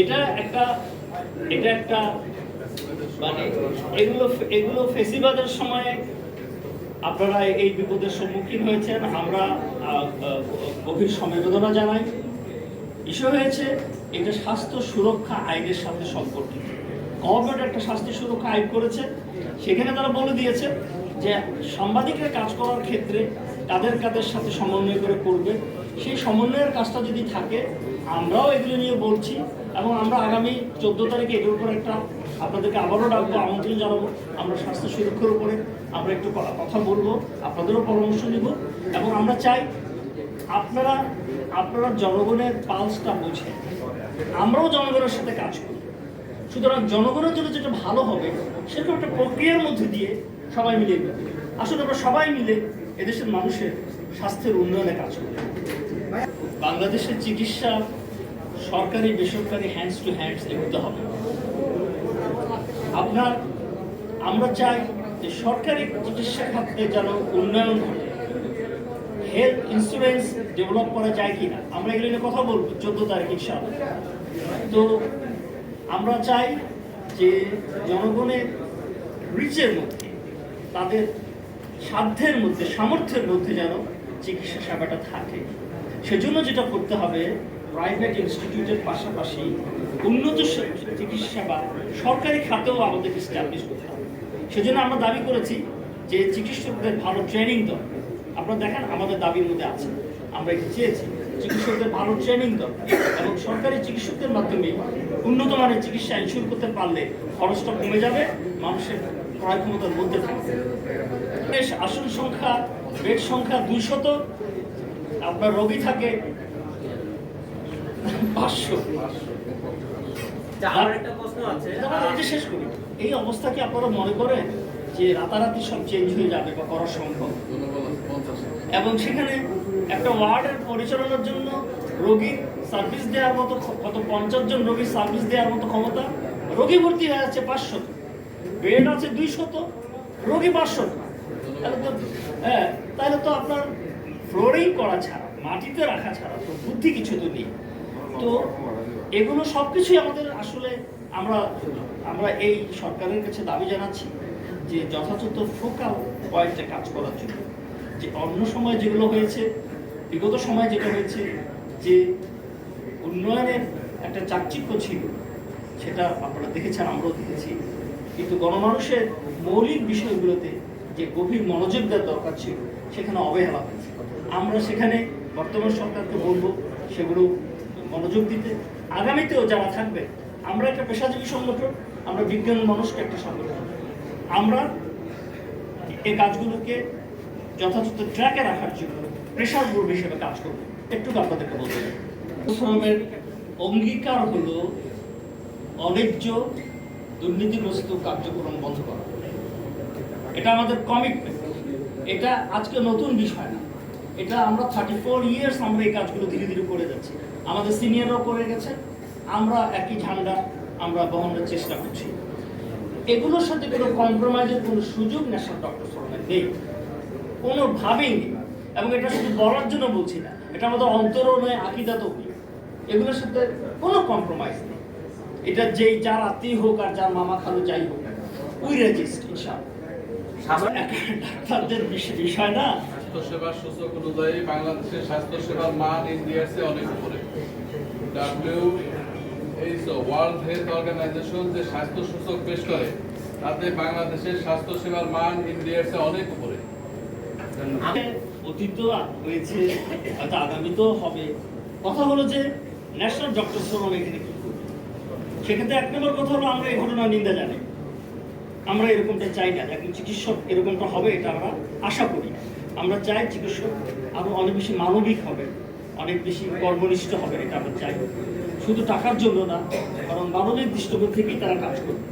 এটা একটা মানে এগুলো ফেসিবাদের সময় আপনারা এই বিপদের সম্মুখীন হয়েছেন। আমরা গভীর সমবেদনা জানাই। বিষয় হয়েছে এটা স্বাস্থ্য সুরক্ষা আইনের সাথে সম্পর্কিত। গভর্নমেন্ট একটা স্বাস্থ্য সুরক্ষা আইন করেছে, সেখানে তারা বলে দিয়েছে যে সাংবাদিকের কাজ করার ক্ষেত্রে কাদের কাদের সাথে সমন্বয় করে করবে। সেই সমন্বয়ের কাজটা যদি থাকে, আমরাও এগুলো নিয়ে বলছি এবং আমরা আগামী 14 তারিখে এটার উপর একটা আপনাদেরকে আবারও ডাকবো, আমন্ত্রণ জানাবো। আমরা স্বাস্থ্য সুরক্ষার উপরে আমরা একটু কথা বলবো, আপনাদেরও পরামর্শ নিব এবং আমরা চাই আপনারা জনগণের পালসটা বুঝে আমরাও জনগণের সাথে কাজ করি। সুতরাং জনগণের জন্য যেটা ভালো হবে সেরকম একটা প্রক্রিয়ার মধ্যে দিয়ে সবাই মিলে আসলে আমরা সবাই মিলে এদেশের মানুষের স্বাস্থ্যের উন্নয়নে কাজ করি। বাংলাদেশের চিকিৎসা সরকারি বেসরকারি হ্যান্ডস টু হ্যান্ডস এগোতে হবে। আমরা চাই যে সরকারি চিকিৎসা খাতে যেন উন্নয়ন ঘটে, হেলথ ইন্স্যুরেন্স ডেভেলপ করা যায় কিনা আমরা এগুলো নিয়ে কথা বলবো 14 তারিখ ইনশাআল্লাহ। তো আমরা চাই যে জনগণের রিচের মধ্যে, তাদের সাধ্যের মধ্যে, সামর্থ্যের মধ্যে যেন চিকিৎসা সেবাটা থাকে। সেজন্য যেটা করতে হবে, প্রাইভেট ইনস্টিটিউটের পাশাপাশি উন্নত চিকিৎসা সেবা সরকারি খাতেও আমাদেরকে এস্টাবলিশ করতে হবে। সেজন্য আমরা দাবি করেছি যে চিকিৎসকদের ভালো ট্রেনিং দরকার। আপনারা দেখেন আমাদের দাবির মধ্যে আছে, আমরা এটা চেয়েছি চিকিৎসকদের ভালো ট্রেনিং দরকার এবং সরকারি চিকিৎসকদের মাধ্যমে উন্নত মানের চিকিৎসা ইনশিওর করতে পারলে খরচটা কমে যাবে, মানুষের ক্রয় ক্ষমতার মধ্যে থাকবে। আসন সংখ্যা, বেড সংখ্যা 200, আপনার রোগী থাকে 500। শেষ করি, এই অবস্থা কি আপনারা মনে করেন যে রাতারাতি সব চেঞ্জ হয়ে যাবে বা করা সম্ভব? এবং সেখানে একটা ওয়ার্ডের পরিচালনার জন্য রোগীর সার্ভিস দেওয়ার মতো কত 50 জন রোগীর সার্ভিস দেওয়ার মতো ক্ষমতা, রোগী ভর্তি হয়ে আছে 500, বেড আছে 200, রোগী 500। তাহলে তো আপনার ফ্লোরিং করা ছাড়া, মাটিতে রাখা ছাড়া তো বুদ্ধি কিছু তো নেই। তো এগুলো সব কিছুই আমাদের আসলে আমরা এই সরকারের কাছে দাবি জানাচ্ছি যে যথাযথ ফোকাল পয়েন্টে কাজ করার জন্য। যে অন্য সময় যেগুলো হয়েছে, বিগত সময় যেটা হয়েছে যে উন্নয়নের একটা চাকচিক্য ছিল, সেটা আপনারা দেখেছেন, আমরাও দেখেছি, কিন্তু গণমানুষের মৌলিক বিষয়গুলোতে যে গভীর মনোযোগ দেওয়ার দরকার ছিল সেখানে অবহেলা হয়েছে। আমরা সেখানে বর্তমান সরকারকে বলবো সেগুলো মনোযোগ দিতে। আগামীতেও যারা থাকবে, আমরা একটা পেশাজীবী সংগঠন, আমরা বিজ্ঞান মানুষকে একটা সংগঠন, আমরা এই কাজগুলোকে যথাযথ ট্র্যাকে রাখার জন্য প্রেশার গ্রুপ হিসেবে কাজ করব। একটু আপনাদেরকে বলতে চাই, শ্রমের অঙ্গীকার হলো অন্যায্য দুর্নীতিগ্রস্ত কার্যক্রম বন্ধ করা। এটা আমাদের কমিটমেন্ট। এটা আজকে নতুন বিষয় না, এটা আমরা 34 ইয়ার্স আমরা এই কাজগুলো ধীরে ধীরে করে যাচ্ছি। আমাদের সিনিয়ররাও করে গেছে, আমরা একই ঝান্ডা আমরা বহনের চেষ্টা করছি। এগুলোর সাথে কোনো কম্প্রোমাইজের কোনো সুযোগ ন্যাশনাল ডক্টর ফোরামের নেই, কোনোভাবেই নেই। এবং এটা শুধু বলার জন্য বলছি না, এটা আমাদের অন্তরও নয়, আকিদাতেও নেই। এগুলোর সাথে কোনো কম্প্রোমাইজ নেই। এটা যেই যার আত্মীয় হোক আর যার মামা খালু যাই হোক, উই রেজিস্ট ইনশাআল্লাহ। ডাক্তারদের বিষয় না, স্বাস্থ্যসেবার সূচক অনুযায়ী বাংলাদেশের স্বাস্থ্যসেবার মান ইন্ডিয়ার চেয়ে অনেক উপরে। ওয়ার্ল্ড হেলথ অর্গানাইজেশন যে স্বাস্থ্য সূচক পেশ করে, তাতে বাংলাদেশের স্বাস্থ্যসেবার মান ইন্ডিয়ার চেয়ে অনেক উপরে। অতীত হয়েছে, হয়তো আগামীতেও হবে। কথা হলো যে ন্যাশনাল ডক্টর ফোরাম এখানে কি করবে। সেক্ষেত্রে 1 নম্বর কথা হলো, আমরা এই ঘটনার নিন্দা জানাই। আমরা এরকমটা চাই না, একজন চিকিৎসক এরকমটা হবে এটা আমরা আশা করি। আমরা চাই চিকিৎসক আরো অনেক বেশি মানবিক হবে, অনেক বেশি কর্মনিষ্ঠ হবে, এটা আমরা চাই। শুধু টাকার জন্য না, কারণ মানবিক দৃষ্টিকোণ থেকেই তারা কাজ করবে।